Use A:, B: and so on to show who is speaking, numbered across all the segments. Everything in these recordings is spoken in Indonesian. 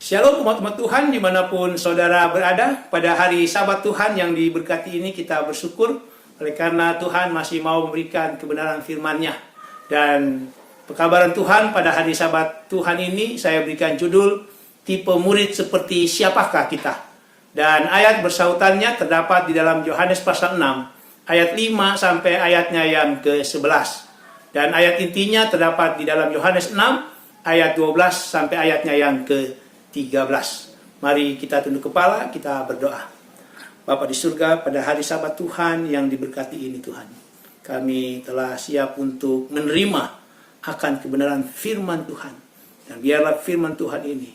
A: Shalom umat-umat Tuhan dimanapun saudara berada. Pada hari Sabat Tuhan yang diberkati ini kita bersyukur oleh karena Tuhan masih mau memberikan kebenaran firman-Nya. Dan pekabaran Tuhan pada hari Sabat Tuhan ini saya berikan judul tipe murid seperti siapakah kita. Dan ayat bersautannya terdapat di dalam Yohanes pasal 6 ayat 5 sampai ayatnya yang ke-11. Dan ayat intinya terdapat di dalam Yohanes 6 ayat 12 sampai ayatnya yang ke-13. Mari kita tunduk kepala, kita berdoa. Bapa di surga, pada hari Sabat Tuhan yang diberkati ini Tuhan, kami telah siap untuk menerima akan kebenaran firman Tuhan. Dan biarlah firman Tuhan ini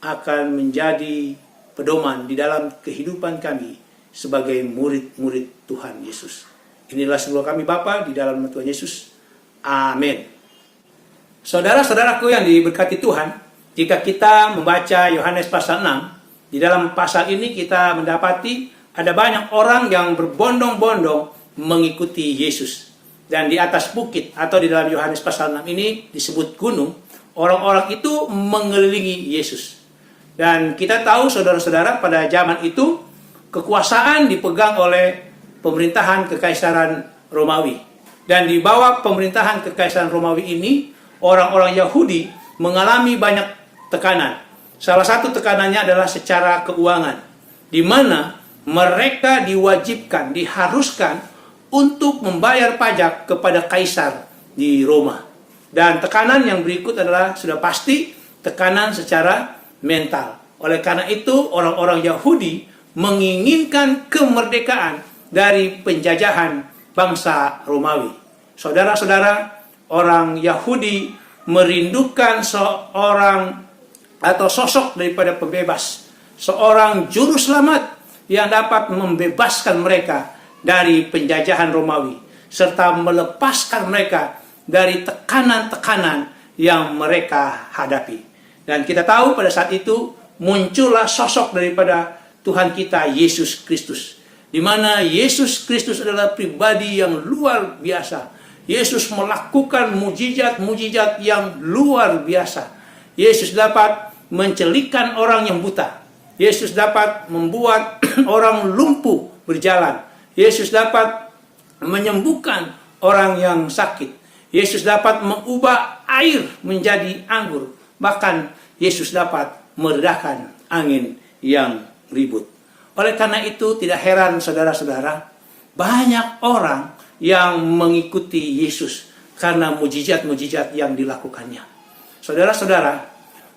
A: akan menjadi pedoman di dalam kehidupan kami sebagai murid-murid Tuhan Yesus. Inilah semua kami Bapa di dalam nama Tuhan Yesus. Amin. Saudara-saudaraku yang diberkati Tuhan, jika kita membaca Yohanes pasal 6, di dalam pasal ini kita mendapati ada banyak orang yang berbondong-bondong mengikuti Yesus. Dan di atas bukit atau di dalam Yohanes pasal 6 ini disebut gunung, orang-orang itu mengelilingi Yesus. Dan kita tahu saudara-saudara pada zaman itu kekuasaan dipegang oleh pemerintahan Kekaisaran Romawi. Dan di bawah pemerintahan Kekaisaran Romawi ini, orang-orang Yahudi mengalami banyak tekanan. Salah satu tekanannya adalah secara keuangan, di mana mereka diwajibkan, diharuskan untuk membayar pajak kepada kaisar di Roma. Dan tekanan yang berikut adalah sudah pasti tekanan secara mental. Oleh karena itu, orang-orang Yahudi menginginkan kemerdekaan dari penjajahan bangsa Romawi. Saudara-saudara, orang Yahudi merindukan seorang atau sosok daripada pembebas, seorang juru selamat yang dapat membebaskan mereka dari penjajahan Romawi serta melepaskan mereka dari tekanan-tekanan yang mereka hadapi. Dan kita tahu pada saat itu muncullah sosok daripada Tuhan kita Yesus Kristus, di mana Yesus Kristus adalah pribadi yang luar biasa. Yesus melakukan mujizat-mujizat yang luar biasa. Yesus dapat mencelikan orang yang buta. Yesus dapat membuat orang lumpuh berjalan. Yesus dapat menyembuhkan orang yang sakit. Yesus dapat mengubah air menjadi anggur. Bahkan Yesus dapat meredahkan angin yang ribut. Oleh karena itu tidak heran saudara-saudara, banyak orang yang mengikuti Yesus karena mujizat-mujizat yang dilakukannya. Saudara-saudara,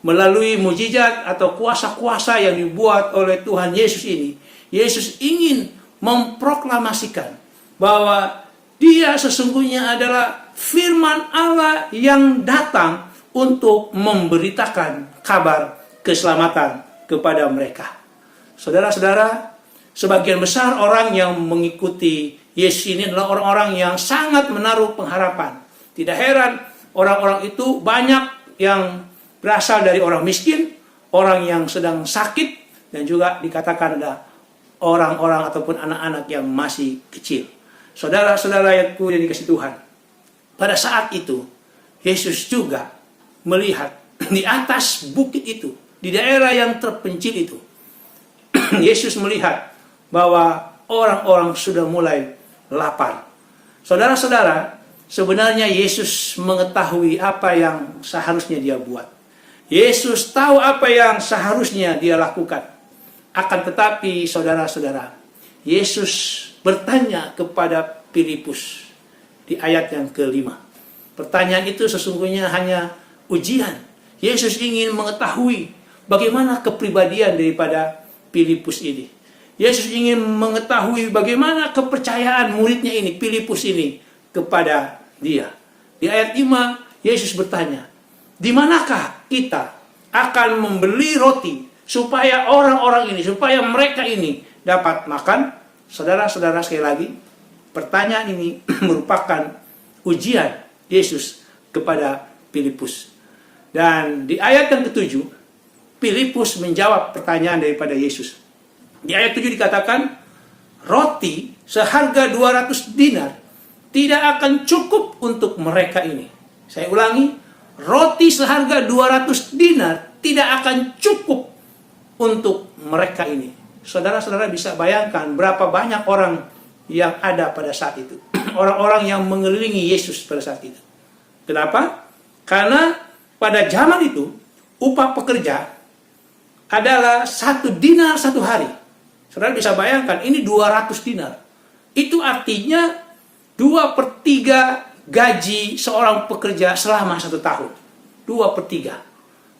A: melalui mujizat atau kuasa-kuasa yang dibuat oleh Tuhan Yesus ini, Yesus ingin memproklamasikan bahwa Dia sesungguhnya adalah firman Allah yang datang untuk memberitakan kabar keselamatan kepada mereka. Saudara-saudara, sebagian besar orang yang mengikuti Yesus ini adalah orang-orang yang sangat menaruh pengharapan. Tidak heran orang-orang itu banyak yang berasal dari orang miskin, orang yang sedang sakit, dan juga dikatakan ada orang-orang ataupun anak-anak yang masih kecil. Saudara-saudara yang dikasihi Tuhan, pada saat itu Yesus juga melihat di atas bukit itu, di daerah yang terpencil itu, Yesus melihat bahwa orang-orang sudah mulai lapar. Saudara-saudara, sebenarnya Yesus mengetahui apa yang seharusnya dia buat. Yesus tahu apa yang seharusnya dia lakukan. Akan tetapi saudara-saudara, Yesus bertanya kepada Filipus di ayat yang ke-5. Pertanyaan itu sesungguhnya hanya ujian. Yesus ingin mengetahui bagaimana kepribadian daripada Filipus ini. Yesus ingin mengetahui bagaimana kepercayaan muridnya ini, Filipus ini, kepada dia. Di ayat 5, Yesus bertanya, di manakah kita akan membeli roti supaya orang-orang ini, supaya mereka ini dapat makan? Saudara-saudara, sekali lagi, pertanyaan ini merupakan ujian Yesus kepada Filipus. Dan di ayat yang ke-7, Filipus menjawab pertanyaan daripada Yesus. Di ayat 7 dikatakan, roti seharga 200 dinar tidak akan cukup untuk mereka ini. Saya ulangi, roti seharga 200 dinar tidak akan cukup untuk mereka ini. Saudara-saudara bisa bayangkan berapa banyak orang yang ada pada saat itu. Orang-orang yang mengelilingi Yesus pada saat itu. Kenapa? Karena pada zaman itu, upah pekerja adalah 1 dinar 1 hari. Saudara bisa bayangkan, ini 200 dinar. Itu artinya 2/3 gaji seorang pekerja selama 1 tahun. 2/3.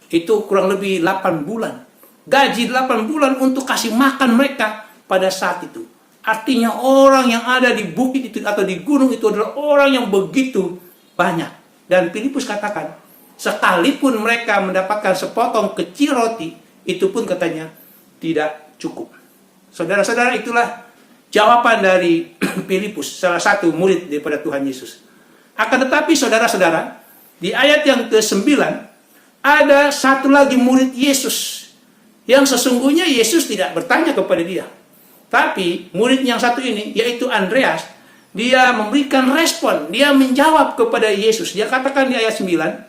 A: Itu kurang lebih 8 bulan. Gaji 8 bulan untuk kasih makan mereka pada saat itu. Artinya orang yang ada di bukit itu atau di gunung itu adalah orang yang begitu banyak. Dan Filipus katakan, sekalipun mereka mendapatkan sepotong kecil roti, itu pun katanya tidak cukup. Saudara-saudara, itulah jawaban dari Filipus, salah satu murid daripada Tuhan Yesus. Akan tetapi saudara-saudara, di ayat yang ke-9, ada satu lagi murid Yesus, yang sesungguhnya Yesus tidak bertanya kepada dia. Tapi murid yang satu ini, yaitu Andreas, dia memberikan respon, dia menjawab kepada Yesus. Dia katakan di ayat 9,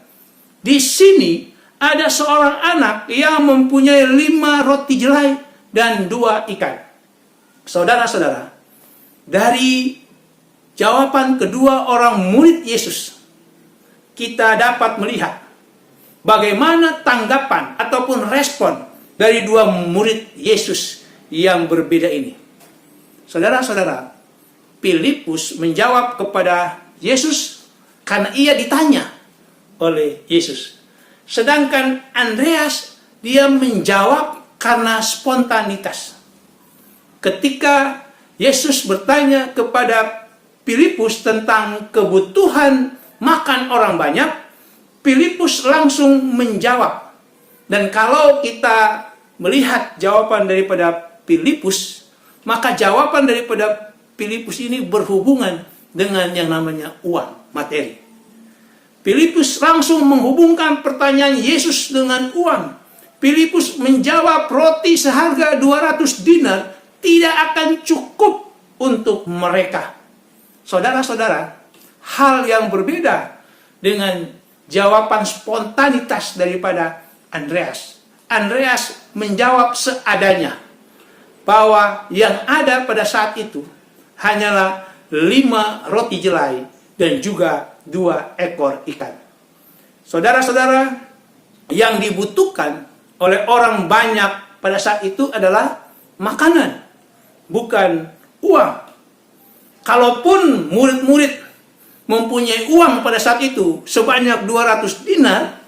A: di sini ada seorang anak yang mempunyai 5 roti jelai dan 2 ikan. Saudara-saudara, dari jawaban kedua orang murid Yesus, kita dapat melihat bagaimana tanggapan ataupun respon dari 2 murid Yesus yang berbeda ini. Saudara-saudara, Filipus menjawab kepada Yesus karena ia ditanya oleh Yesus. Sedangkan Andreas, dia menjawab karena spontanitas. Ketika Yesus bertanya kepada Filipus tentang kebutuhan makan orang banyak, Filipus langsung menjawab. Dan kalau kita melihat jawaban daripada Filipus, maka jawaban daripada Filipus ini berhubungan dengan yang namanya uang, materi. Filipus langsung menghubungkan pertanyaan Yesus dengan uang. Filipus menjawab roti seharga 200 dinar tidak akan cukup untuk mereka. Saudara-saudara, hal yang berbeda dengan jawaban spontanitas daripada Andreas. Andreas menjawab seadanya, bahwa yang ada pada saat itu hanyalah 5 roti jelai dan juga 2 ekor ikan. Saudara-saudara, yang dibutuhkan oleh orang banyak pada saat itu adalah makanan, bukan uang. Kalaupun murid-murid mempunyai uang pada saat itu sebanyak 200 dinar,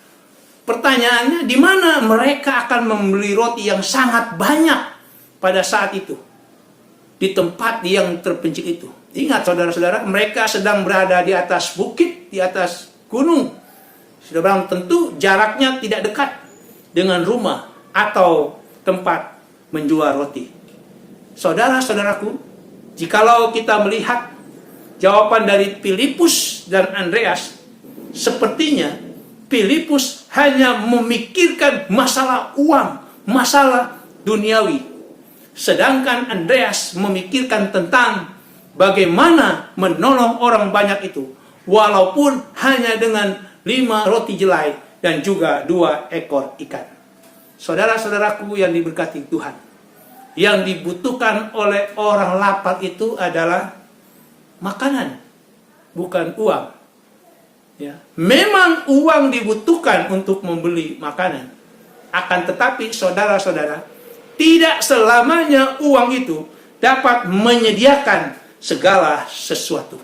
A: pertanyaannya di mana mereka akan membeli roti yang sangat banyak pada saat itu di tempat yang terpencil itu. Ingat saudara-saudara, mereka sedang berada di atas bukit, di atas gunung. Sudah barang tentu jaraknya tidak dekat dengan rumah atau tempat menjual roti. Saudara-saudaraku, jikalau kita melihat jawaban dari Filipus dan Andreas, sepertinya Filipus hanya memikirkan masalah uang, masalah duniawi. Sedangkan Andreas memikirkan tentang bagaimana menolong orang banyak itu, walaupun hanya dengan 5 roti jelai dan juga 2 ekor ikan. Saudara-saudaraku yang diberkati Tuhan, yang dibutuhkan oleh orang lapar itu adalah makanan, bukan uang. Ya. Memang uang dibutuhkan untuk membeli makanan. Akan tetapi saudara-saudara, tidak selamanya uang itu dapat menyediakan segala sesuatu.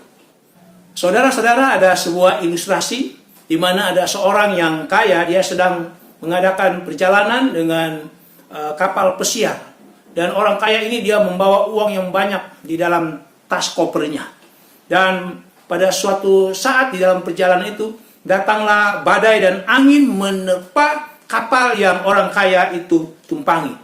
A: Saudara-saudara, ada sebuah ilustrasi di mana ada seorang yang kaya, dia sedang mengadakan perjalanan dengan kapal pesiar. Dan orang kaya ini dia membawa uang yang banyak di dalam tas kopernya. Dan pada suatu saat di dalam perjalanan itu, datanglah badai dan angin menerpa kapal yang orang kaya itu tumpangi.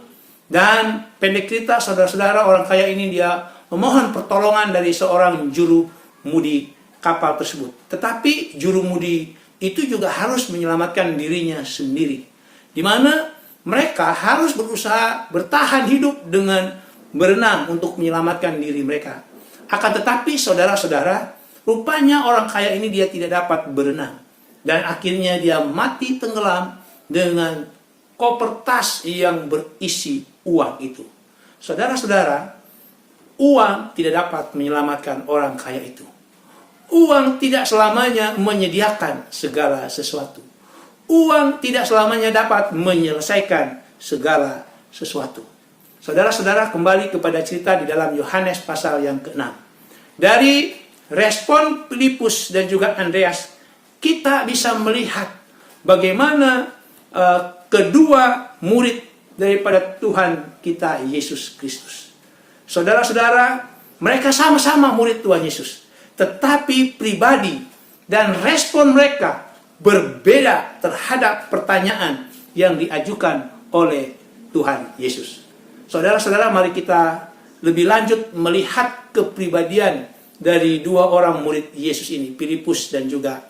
A: Dan pendek cerita, saudara-saudara, orang kaya ini dia memohon pertolongan dari seorang juru mudi kapal tersebut. Tetapi juru mudi itu juga harus menyelamatkan dirinya sendiri. Di mana mereka harus berusaha bertahan hidup dengan berenang untuk menyelamatkan diri mereka. Akan tetapi saudara-saudara, rupanya orang kaya ini dia tidak dapat berenang. Dan akhirnya dia mati tenggelam dengan koper tas yang berisi uang itu. Saudara-saudara, uang tidak dapat menyelamatkan orang kaya itu. Uang tidak selamanya menyediakan segala sesuatu. Uang tidak selamanya dapat menyelesaikan segala sesuatu. Saudara-saudara, kembali kepada cerita di dalam Yohanes pasal yang ke-6. Dari respon Filipus dan juga Andreas, kita bisa melihat bagaimana kedua murid daripada Tuhan kita Yesus Kristus. Saudara-saudara, mereka sama-sama murid Tuhan Yesus, tetapi pribadi dan respon mereka berbeda terhadap pertanyaan yang diajukan oleh Tuhan Yesus. Saudara-saudara, mari kita lebih lanjut melihat kepribadian dari dua orang murid Yesus ini, Filipus dan juga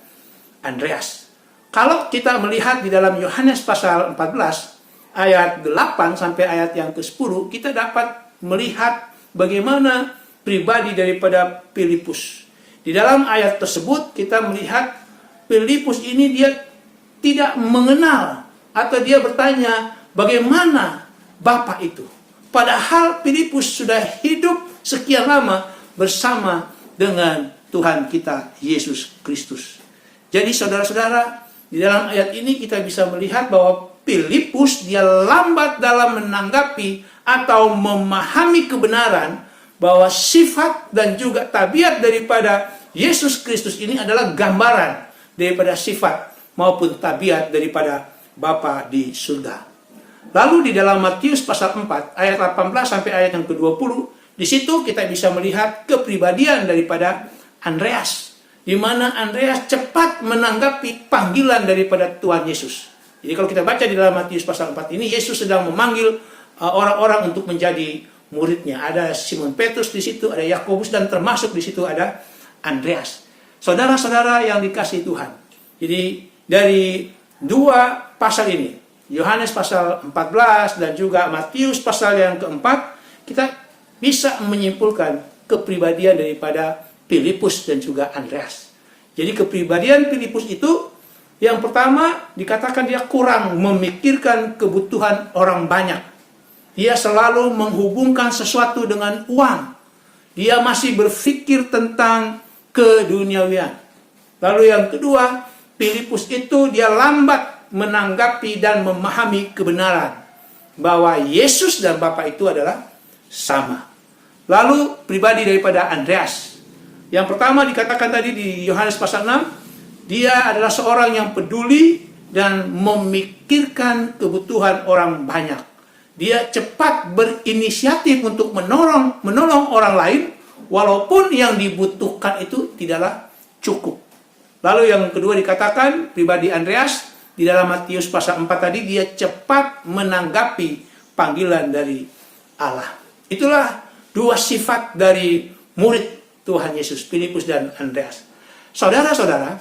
A: Andreas. Kalau kita melihat di dalam Yohanes pasal 14, ayat 8 sampai ayat yang ke-10, kita dapat melihat bagaimana pribadi daripada Filipus. Di dalam ayat tersebut kita melihat Filipus ini dia tidak mengenal atau dia bertanya bagaimana Bapa itu. Padahal Filipus sudah hidup sekian lama bersama dengan Tuhan kita Yesus Kristus. Jadi saudara-saudara, di dalam ayat ini kita bisa melihat bahwa Filipus dia lambat dalam menanggapi atau memahami kebenaran bahwa sifat dan juga tabiat daripada Yesus Kristus ini adalah gambaran daripada sifat maupun tabiat daripada Bapa di surga. Lalu di dalam Matius pasal 4 ayat 18 sampai ayat yang ke-20, di situ kita bisa melihat kepribadian daripada Andreas, di mana Andreas cepat menanggapi panggilan daripada Tuhan Yesus. Jadi kalau kita baca di dalam Matius pasal 4 ini, Yesus sedang memanggil orang-orang untuk menjadi muridnya. Ada Simon Petrus di situ, ada Yakobus, dan termasuk di situ ada Andreas. Saudara-saudara yang dikasihi Tuhan. Jadi dari dua pasal ini, Yohanes pasal 14 dan juga Matius pasal yang keempat, kita bisa menyimpulkan kepribadian daripada Filipus dan juga Andreas. Jadi kepribadian Filipus itu, yang pertama dikatakan dia kurang memikirkan kebutuhan orang banyak. Dia selalu menghubungkan sesuatu dengan uang. Dia masih berpikir tentang keduniawian. Lalu yang kedua, Filipus itu dia lambat menanggapi dan memahami kebenaran bahwa Yesus dan Bapa itu adalah sama. Lalu pribadi daripada Andreas. Yang pertama dikatakan tadi di Yohanes pasal 6, dia adalah seorang yang peduli dan memikirkan kebutuhan orang banyak. Dia cepat berinisiatif untuk menolong orang lain, walaupun yang dibutuhkan itu tidaklah cukup. Lalu yang kedua dikatakan, pribadi Andreas, di dalam Matius pasal 4 tadi, dia cepat menanggapi panggilan dari Allah. Itulah dua sifat dari murid Tuhan Yesus, Filipus dan Andreas. Saudara-saudara,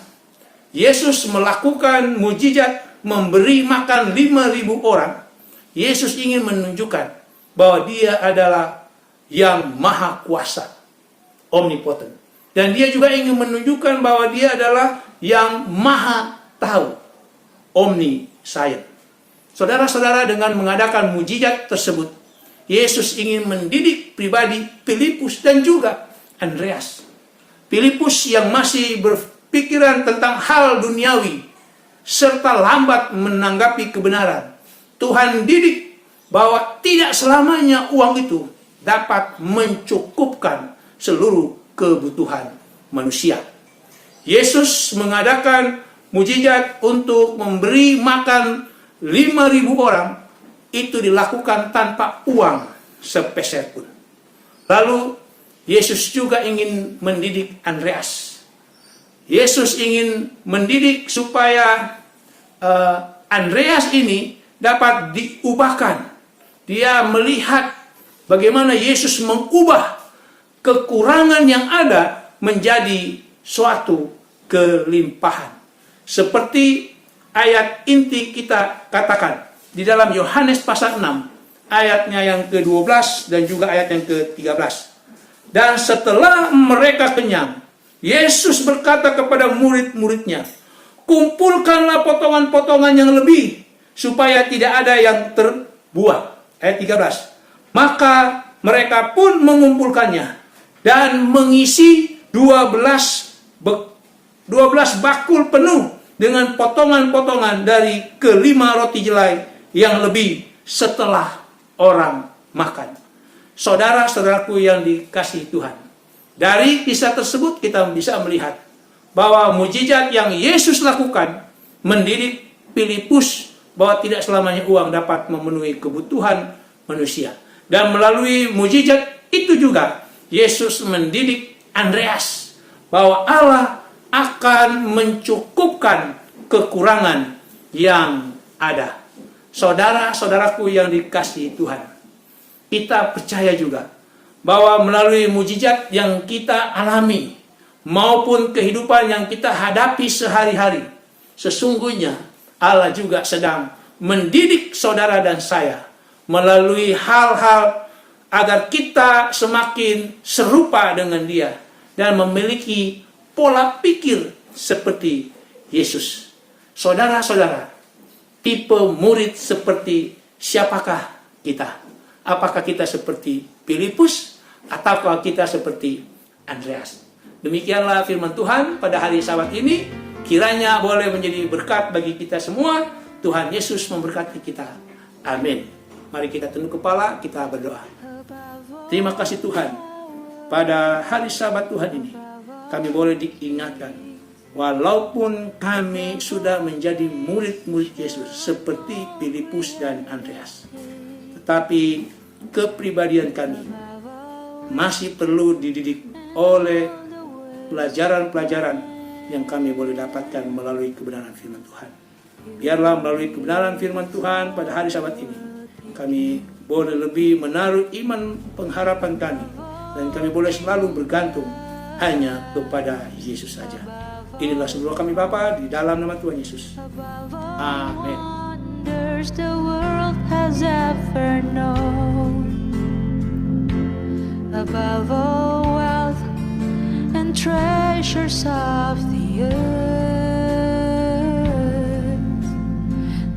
A: Yesus melakukan mujizat memberi makan 5.000 orang. Yesus ingin menunjukkan bahwa dia adalah yang maha kuasa, omnipotent. Dan dia juga ingin menunjukkan bahwa dia adalah yang maha tahu, omniscient. Saudara-saudara, dengan mengadakan mujizat tersebut, Yesus ingin mendidik pribadi Filipus dan juga Andreas. Filipus yang masih berpikiran tentang hal duniawi serta lambat menanggapi kebenaran, Tuhan didik bahwa tidak selamanya uang itu dapat mencukupkan seluruh kebutuhan manusia. Yesus mengadakan mujizat untuk memberi makan 5.000 orang, itu dilakukan tanpa uang sepeser pun. Lalu Yesus juga ingin mendidik Andreas. Yesus ingin mendidik supaya Andreas ini dapat diubahkan. Dia melihat bagaimana Yesus mengubah kekurangan yang ada menjadi suatu kelimpahan. Seperti ayat inti kita katakan di dalam Yohanes pasal 6, ayatnya yang ke-12 dan juga ayat yang ke-13. Dan setelah mereka kenyang, Yesus berkata kepada murid-muridnya, "Kumpulkanlah potongan-potongan yang lebih, supaya tidak ada yang terbuang. Ayat 13. Maka mereka pun mengumpulkannya dan mengisi 12 bakul penuh dengan potongan-potongan dari kelima roti jelai yang lebih setelah orang makan. Saudara-saudaraku yang dikasihi Tuhan, dari kisah tersebut kita bisa melihat bahwa mujizat yang Yesus lakukan mendidik Filipus bahwa tidak selamanya uang dapat memenuhi kebutuhan manusia. Dan melalui mujizat itu juga Yesus mendidik Andreas bahwa Allah akan mencukupkan kekurangan yang ada. Saudara-saudaraku yang dikasihi Tuhan, kita percaya juga bahwa melalui mujizat yang kita alami maupun kehidupan yang kita hadapi sehari-hari, sesungguhnya Allah juga sedang mendidik saudara dan saya melalui hal-hal agar kita semakin serupa dengan Dia dan memiliki pola pikir seperti Yesus. Saudara-saudara, tipe murid seperti siapakah kita? Apakah kita seperti Filipus ataukah kita seperti Andreas? Demikianlah firman Tuhan pada hari Sabat ini. Kiranya boleh menjadi berkat bagi kita semua. Tuhan Yesus memberkati kita. Amin. Mari kita tunduk kepala, kita berdoa. Terima kasih Tuhan. Pada hari Sabat Tuhan ini, kami boleh diingatkan, walaupun kami sudah menjadi murid-murid Yesus seperti Filipus dan Andreas, tetapi kepribadian kami masih perlu dididik oleh pelajaran-pelajaran yang kami boleh dapatkan melalui kebenaran firman Tuhan. Biarlah melalui kebenaran firman Tuhan pada hari Sabat ini, kami boleh lebih menaruh iman pengharapan kami, dan kami boleh selalu bergantung hanya kepada Yesus saja. Inilah semua kami Bapa, di dalam nama Tuhan Yesus. Amin.
B: The world has ever known, above all wealth and treasures of the earth,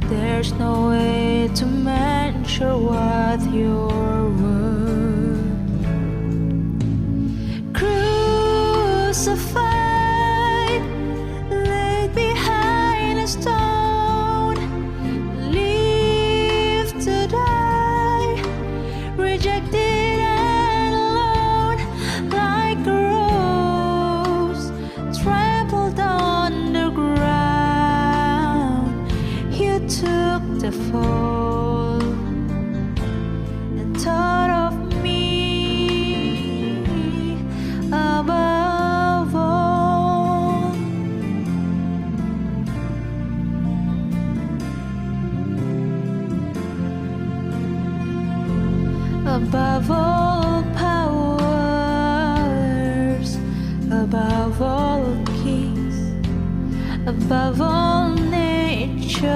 B: there's no way to measure what you're worth. Crucified, laid behind a stone, lived to die, rejected and alone, like a rose trampled on the ground. You took the fall and thought of me above all. Above all powers, above all kings, above all nature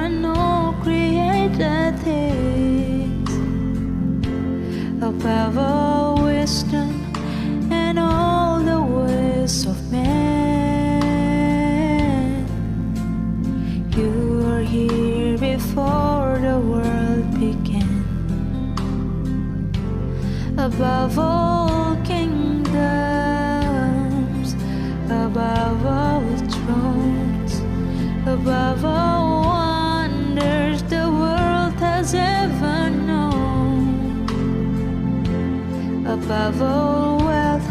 B: and all created things, above all wisdom and all the ways of man. You were here before the world began. Above all kingdoms, above all thrones, above all wonders the world has ever known, above all wealth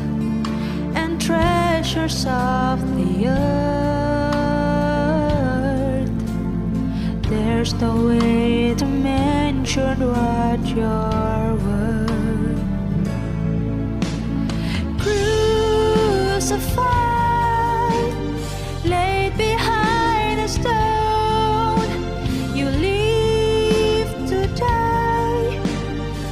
B: and treasures of the earth, there's no way to mention what you're worth. Crucified, laid behind a stone, you live to die,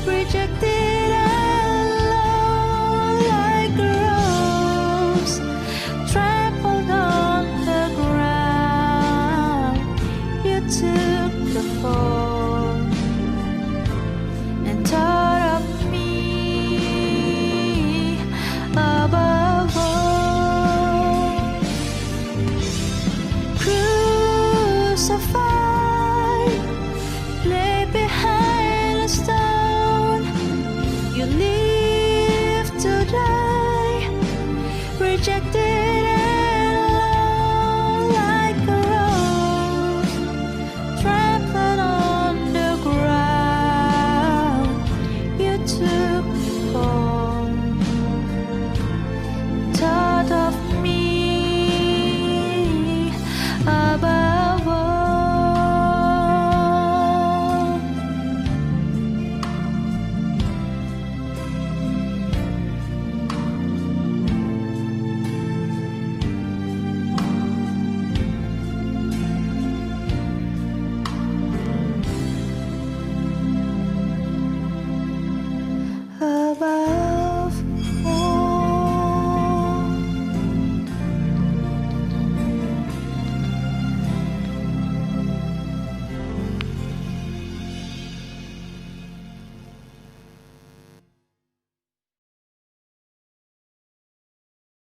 B: rejected and alone, like a rose trampled on the ground. You took the fall and thought of me above all. rejected.